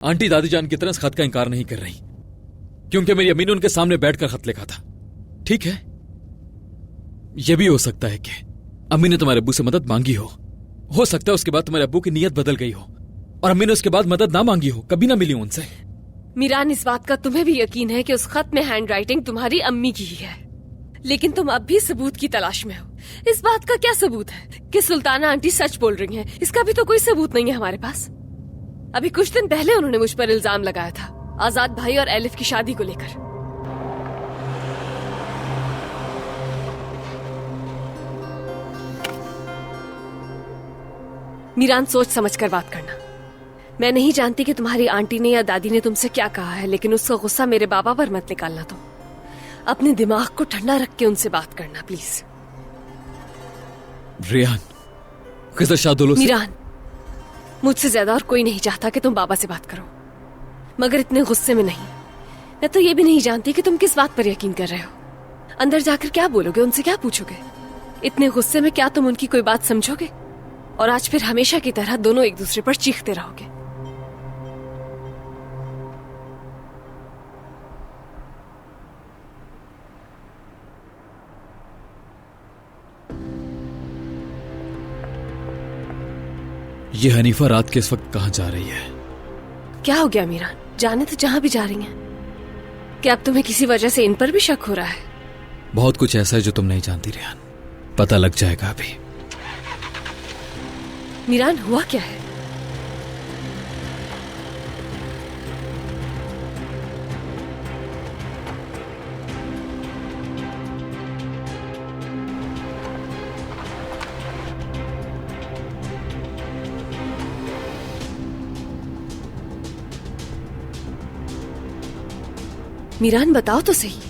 Aunty दादी जान की तरह इस खत का इंकार नहीं कर रही, क्योंकि मेरी अम्मी ने उनके सामने बैठकर खत लिखा था। ठीक है, यह भी हो सकता है कि अम्मी ने तुम्हारे अब्बू से मदद मांगी हो सकता है उसके बाद तुम्हारे अब्बू की नीयत बदल गई हो और अम्मी ने उसके बाद मदद ना मांगी हो, कभी ना मिली उनसे। मीरान, इस बात का तुम्हें भी यकीन है कि उस खत में हैंड राइटिंग तुम्हारी अम्मी की ही है, लेकिन तुम अब भी सबूत की तलाश में हो। इस बात का क्या सबूत है कि सुल्ताना आंटी सच बोल रही हैं? इसका भी तो कोई सबूत नहीं है हमारे पास। अभी कुछ दिन पहले उन्होंने मुझ पर इल्जाम लगाया था आजाद भाई और एलिफ की शादी को लेकर। मीरान, सोच समझ कर बात करना। मैं नहीं जानती कि तुम्हारी आंटी ने या दादी ने तुमसे क्या कहा है, लेकिन उसका गुस्सा मेरे बाबा पर मत निकालना। तुम अपने दिमाग को ठंडा रख के उनसे बात करना प्लीज। रेहान, किधर शादुल से? मीरान, मुझसे ज्यादा और कोई नहीं चाहता कि तुम बाबा से बात करो, मगर इतने गुस्से में नहीं। मैं तो ये भी नहीं जानती कि तुम किस बात पर यकीन कर रहे हो। अंदर जाकर क्या बोलोगे, उनसे क्या पूछोगे? इतने गुस्से में क्या तुम उनकी कोई बात समझोगे? और आज फिर हमेशा की तरह दोनों एक दूसरे पर चीखते रहोगे। ये हनीफा रात के इस वक्त कहाँ जा रही है? क्या हो गया मीरान? जाने तो जहां भी जा रही हैं। क्या अब तुम्हें किसी वजह से इन पर भी शक हो रहा है? बहुत कुछ ऐसा है जो तुम नहीं जानती रेहान, पता लग जाएगा अभी। मीरान, हुआ क्या है? मीरान, बताओ तो सही।